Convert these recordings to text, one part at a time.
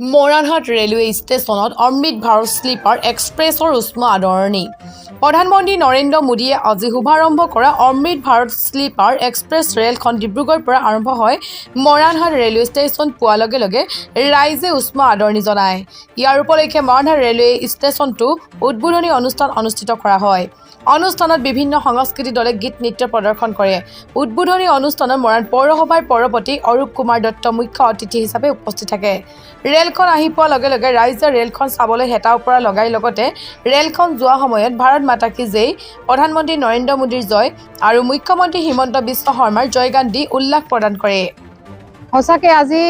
Moranhat railway ষ্টেচনত অমৃত Bharat sleeper এক্সপ্ৰেছৰ উষ্ম আদৰণি। প্ৰধানমন্ত্ৰী নৰেন্দ্ৰ মোদীয়ে আজি শুভাৰম্ভ কৰা অমৃত ভাৰত স্লিপাৰ এক্সপ্ৰেছ ৰেলখন ডিব্ৰুগড়ৰ পৰা আৰম্ভ হয় মৰাণহাট ৰেলৱে ষ্টেচন পোৱাৰ লগে লগে ৰাইজে উষ্ম আদৰণি জনায়। ইয়াৰ উপলক্ষে মৰাণহাট ৰেলৱে ষ্টেচনটো উদ্বোধনী অনুষ্ঠান অনুষ্ঠিত কৰা হয়। অনুষ্ঠানত বিভিন্ন সংস্কৃতি দলে গীত নৃত্য প্ৰদৰ্শন কৰে। উদ্বোধনী অনুষ্ঠানত মৰাণ পৌৰসভাৰ পৌৰপতি অৰূপ কুমাৰ দত্ত মুখ্য অতিথি হিচাপে উপস্থিত থাকে। ৰেলখন আহি পোৱাৰ লগে লগে ৰাইজে ৰেলখন চাবলৈ হেতা ওপৰা লগাই লগতে ৰেলখন যোৱা সময়ত ভাৰত মাতা কি জয়, প্ৰধানমন্ত্ৰী নৰেন্দ্ৰ মোদীৰ জয় আৰু মুখ্যমন্ত্ৰী হিমন্ত বিশ্ব শৰ্মাৰ জয়গান দি উল্লাস প্ৰদান কৰে। সঁচাকৈ আজি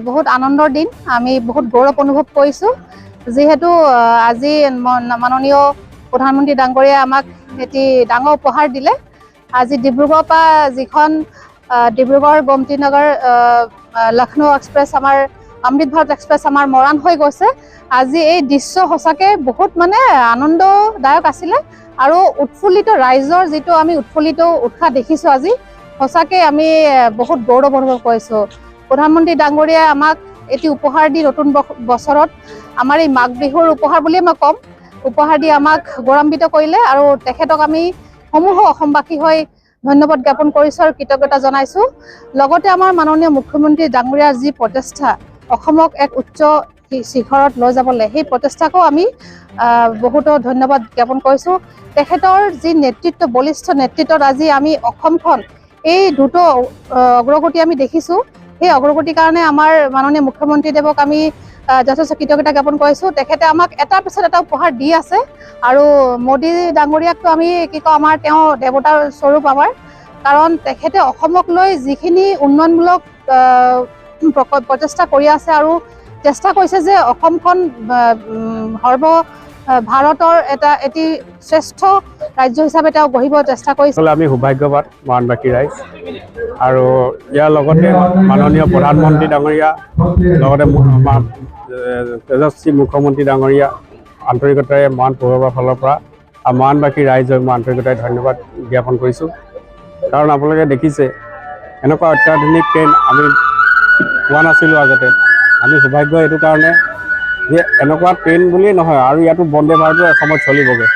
বহুত আনন্দৰ দিন, আমি বহুত গৌৰৱ অনুভৱ কৰিছোঁ। যিহেতু আজি মাননীয় প্ৰধানমন্ত্ৰী ডাঙৰীয়াই আমাক এটি ডাঙৰ উপহাৰ দিলে। আজি ডিব্ৰুগড়ৰ পৰা যিখন ডিব্ৰুগড় গোমতীনগৰ লক্ষ্ণৌ এক্সপ্ৰেছ আমাৰ অমৃত ভাৰত এক্সপ্ৰেছ আমাৰ মৰাণ হৈ গৈছে। আজি এই দৃশ্য সঁচাকৈ বহুত আনন্দদায়ক আছিলে আৰু উৎফুল্লিত ৰাইজৰ যিটো আমি উৎফুল্লিত উৎসাহ দেখিছোঁ আজি সঁচাকৈ আমি বহুত গৌৰৱ অনুভৱ কৰিছোঁ। প্ৰধানমন্ত্ৰী ডাঙৰীয়াই আমাক এটি উপহাৰ দি নতুন বছৰত আমাৰ এই মাঘ বিহুৰ উপহাৰ বুলিয়ে মই ক'ম, উপহাৰ দি আমাক গৌৰৱান্বিত কৰিলে আৰু তেখেতক আমি সমূহ অসমবাসী হৈ ধন্যবাদ জ্ঞাপন কৰিছোঁ আৰু কৃতজ্ঞতা জনাইছোঁ। লগতে আমাৰ মাননীয় মুখ্যমন্ত্ৰী ডাঙৰীয়াৰ যি প্ৰচেষ্টা অসমক এক উচ্চ শিখৰত লৈ যাবলৈ, সেই প্ৰচেষ্টাকো আমি বহুতো ধন্যবাদ জ্ঞাপন কৰিছোঁ। তেখেতৰ যি নেতৃত্ব, বলিষ্ঠ নেতৃত্বত আজি আমি অসমখন এই দ্ৰুত অগ্ৰগতি আমি দেখিছোঁ। সেই অগ্ৰগতিৰ কাৰণে আমাৰ মাননীয় মুখ্যমন্ত্ৰীদেৱক আমি যথেষ্ট কৃতজ্ঞতা জ্ঞাপন কৰিছোঁ। তেখেতে আমাক এটাৰ পিছত এটা উপহাৰ দি আছে আৰু মোদী ডাঙৰীয়াকতো আমি কি কওঁ, আমাৰ তেওঁ দেৱতাৰ স্বৰূপ আমাৰ, কাৰণ তেখেতে অসমক লৈ যিখিনি উন্নয়নমূলক প্ৰচেষ্টা কৰি আছে আৰু চেষ্টা কৰিছে যে অসমখন ভাৰতৰ এটি শ্ৰেষ্ঠ ৰাজ্য হিচাপে তেওঁ গঢ়িব চেষ্টা কৰিছে। আমি সৌভাগ্যবান মৰাণবাসী ৰাইজ আৰু ইয়াৰ লগতে মাননীয় প্ৰধানমন্ত্ৰী ডাঙৰীয়া লগতে তেজস্বী মুখ্যমন্ত্ৰী ডাঙৰীয়া আন্তৰিকতাৰে মৰাণ পৌৰসভাৰ ফালৰ পৰা মৰাণবাসী ৰাইজক মই আন্তৰিকতাৰে ধন্যবাদ জ্ঞাপন কৰিছোঁ। কাৰণ আপোনালোকে দেখিছে এনেকুৱা অত্যাধুনিক ট্ৰেইন আমি পোৱা নাছিলোঁ আগতে। আমি সৌভাগ্য এইটো কাৰণে যে এনেকুৱা ট্ৰেইন বুলিয়েই নহয় আৰু ইয়াতো বন্দে ভাৰতো এসময়ত চলিবগৈ।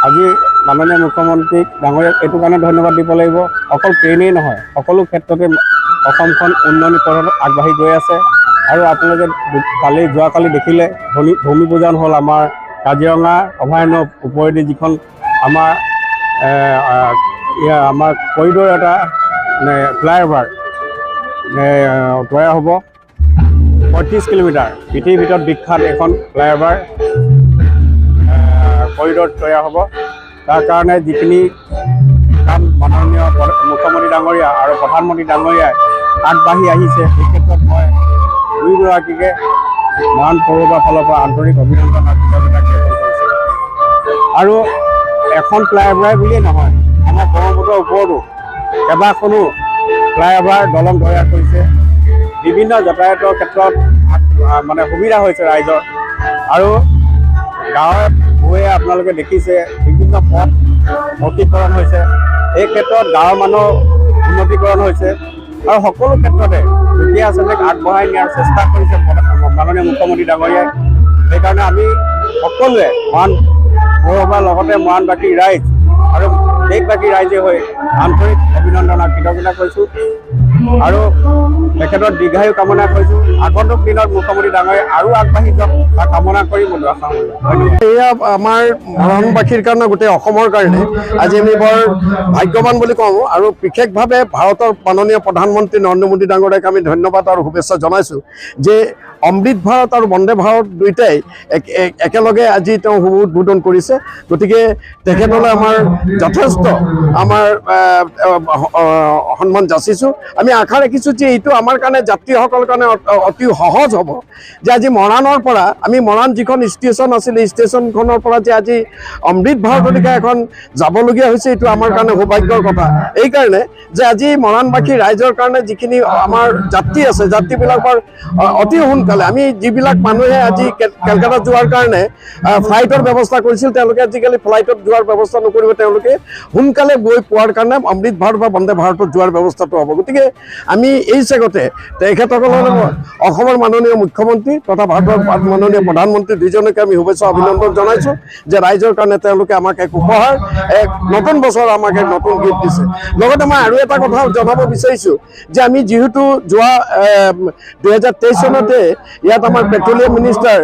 আজি মাননীয় মুখ্যমন্ত্ৰীক ডাঙৰীয়াক এইটো কাৰণে ধন্যবাদ দিব লাগিব, অকল ট্ৰেইনেই নহয় সকলো ক্ষেত্ৰতে অসমখন উন্নয়ন পথত আগবাঢ়ি গৈ আছে। আৰু আপোনালোকে যোৱাকালি দেখিলে ভূমি পূজন হ'ল আমাৰ কাজিৰঙা অভয়াৰণ্য ওপৰেদি যিখন আমাৰ কৰিডৰ এটা ফ্লাইঅভাৰ তৈয়াৰ হ'ব 35 কিলোমিটাৰ, পৃথিৱীৰ ভিতৰত বিখ্যাত এখন ফ্লাইঅভাৰ কৰিডৰ তৈয়াৰ হ'ব। তাৰ কাৰণে যিখিনি কাম মাননীয় মুখ্যমন্ত্ৰী ডাঙৰীয়া আৰু প্ৰধানমন্ত্ৰী ডাঙৰীয়াই আগবাঢ়ি আহিছে, সেই ক্ষেত্ৰত মই দুয়োগৰাকীকে মৰাণ পৌৰসভাৰ ফালৰ পৰা আন্তৰিক অভিনন্দন আৰু কৃতজ্ঞতা জ্ঞাপন কৰিছোঁ। আৰু এখন ফ্লাইঅভাৰ বুলিয়েই নহয়, আমাৰ ব্ৰহ্মপুত্ৰৰ ওপৰতো কেইবাখনো ফ্লাইঅভাৰ দলং তৈয়াৰ কৰিছে। বিভিন্ন যাতায়াতৰ ক্ষেত্ৰত সুবিধা হৈছে ৰাইজৰ। আৰু গাঁৱে ভূঞে আপোনালোকে দেখিছে বিভিন্ন পথ উন্নতিকৰণ হৈছে। এই ক্ষেত্ৰত গাঁৱৰ মানুহ উন্নতিকৰণ হৈছে আৰু সকলো ক্ষেত্ৰতে দুখীয়া শ্ৰেণীক আগবঢ়াই নিয়াৰ চেষ্টা কৰিছে মাননীয় মুখ্যমন্ত্ৰী ডাঙৰীয়াই। সেইকাৰণে আমি সকলোৱে মৰাণ পৌৰসভাৰ লগতে মৰাণবাসী ৰাইজ আৰু দেশবাসী ৰাইজে হৈ আন্তৰিক অভিনন্দন আৰু কৃতজ্ঞতা কৰিছোঁ আৰু তেখেতৰ দীৰ্ঘায়ু কামনা কৰিছোঁ। আগন্তুক দিনত মুখ্যমন্ত্ৰী ডাঙৰীয়া আৰু আগবাঢ়ি যাওক তাৰ কামনা কৰি মই আশা কৰিলোঁ। এয়া আমাৰ মৰাণবাসীৰ কাৰণে, গোটেই অসমৰ কাৰণে আজি আমি বৰ ভাগ্যৱান বুলি কওঁ আৰু বিশেষভাৱে ভাৰতৰ মাননীয় প্ৰধানমন্ত্ৰী নৰেন্দ্ৰ মোদী ডাঙৰীয়াক আমি ধন্যবাদ আৰু শুভেচ্ছা জনাইছোঁ যে অমৃত ভাৰত আৰু বন্দে ভাৰত দুয়োটাই একেলগে আজি তেওঁ শুভ উদ্বোধন কৰিছে। গতিকে তেখেতলৈ আমাৰ যথেষ্ট সন্মান যাচিছোঁ। আমি আশা ৰাখিছোঁ যে এইটো আমাৰ কাৰণে যাত্ৰীসকলৰ কাৰণে অতি সহজ হ'ব যে আজি মৰাণৰ পৰা আমি মৰাণ যিখন ষ্টেচন আছিলে ষ্টেচনখনৰ পৰা যে আজি অমৃত ভাৰতলৈকে এখন যাবলগীয়া হৈছে, এইটো আমাৰ কাৰণে সৌভাগ্যৰ কথা। এইকাৰণে যে আজি মৰাণবাসী ৰাইজৰ কাৰণে যিখিনি আমাৰ যাত্ৰী আছে, যাত্ৰীবিলাকৰ অতি সোনকালে আমি যিবিলাক মানুহে আজি কেলকাতা যোৱাৰ কাৰণে ফ্লাইটৰ ব্যৱস্থা কৰিছিল, তেওঁলোকে আজিকালি ফ্লাইটত যোৱাৰ ব্যৱস্থা নকৰিব, তেওঁলোকে সোনকালে গৈ পোৱাৰ কাৰণে অমৃত ভাৰত বা বন্দে ভাৰতত যোৱাৰ ব্যৱস্থাটো হ'ব। গতিকে আমি এই চেগতে জৰিয়তে তেখেতসকলৰ অসমৰ মাননীয় মুখ্যমন্ত্ৰী তথা ভাৰতৰ মাননীয় প্ৰধানমন্ত্ৰী দুইজনকে আমি শুভেচ্ছা অভিনন্দন জনাইছোঁ যে ৰাইজৰ কাৰণে তেওঁলোকে আমাক এক উপহাৰ এক নতুন বছৰ আমাক এক নতুন গীত দিছে। লগতে মই আৰু এটা কথা জনাব বিচাৰিছোঁ যে আমি যিহেতু যোৱা 2023 চনতে ইয়াত আমাৰ পেট্ৰলিয়াম মিনিষ্টাৰ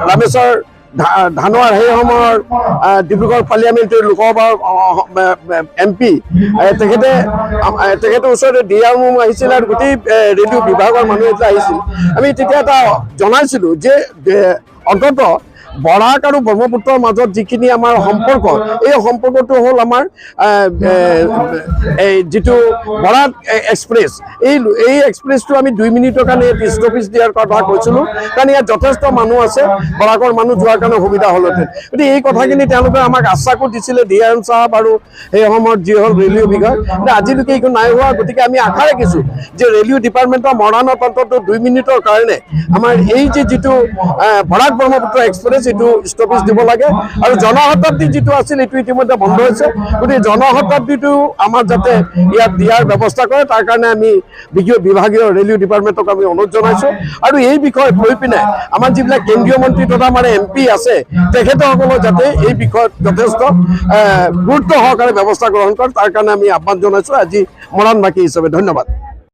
ৰামেশ্বৰ ধানোৱাৰ সেই সময়ৰ ডিব্ৰুগড় পাৰ্লিয়ামেণ্টাৰী লোকসভাৰ MP তেখেতৰ ওচৰতে DRM আহিছিল আৰু গোটেই ৰেডিঅ' বিভাগৰ মানুহ এটা আহিছিল। আমি তেতিয়া এটা জনাইছিলোঁ যে অন্ততঃ বৰাক আৰু ব্ৰহ্মপুত্ৰৰ মাজত যিখিনি আমাৰ সম্পৰ্ক এই সম্পৰ্কটো হ'ল আমাৰ এই যিটো বৰাক এক্সপ্ৰেছ এই এক্সপ্ৰেছটো আমি 2 মিনিটৰ কাৰণে ষ্টপেজ দিয়াৰ কথা কৈছিলোঁ কাৰণ ইয়াত যথেষ্ট মানুহ আছে বৰাকৰ মানুহ যোৱাৰ কাৰণে সুবিধা হ'লহেঁতেন। গতিকে এই কথাখিনি তেওঁলোকে আমাক আশ্বাসো দিছিলে DRM চাহাব আৰু সেই সময়ত যি হ'ল ৰেলৱে বিভাগ কিন্তু আজিলৈকে এইটো নাই হোৱা। গতিকে আমি আশা ৰাখিছোঁ যে ৰেলৱে ডিপাৰ্টমেণ্টৰ মৰাণত অন্তত 2 মিনিটৰ কাৰণে আমাৰ এই যিটো বৰাক ব্ৰহ্মপুত্ৰ এক্সপ্ৰেছ এইটো ষ্টপেজ দিব লাগে আৰু জনশতাব্দী যিটো আছিল এইটো ইতিমধ্যে বন্ধ হৈছে। গতিকে জনশতাব্দীটো আমাৰ যাতে ইয়াত দিয়াৰ ব্যৱস্থা কৰে তাৰ কাৰণে আমি বিভাগীয় ৰেলৱে ডিপাৰ্টমেণ্টক আমি অনুৰোধ জনাইছোঁ আৰু এই বিষয়ে কৈ পিনে আমাৰ যিবিলাক কেন্দ্ৰীয় মন্ত্ৰী তথা আমাৰ MP আছে তেখেতসকলৰ যাতে এই বিষয়ত যথেষ্ট গুৰুত্ব সহকাৰে ব্যৱস্থা গ্ৰহণ কৰে তাৰ কাৰণে আমি আহ্বান জনাইছোঁ আজি মৰাণবাসী হিচাপে। ধন্যবাদ।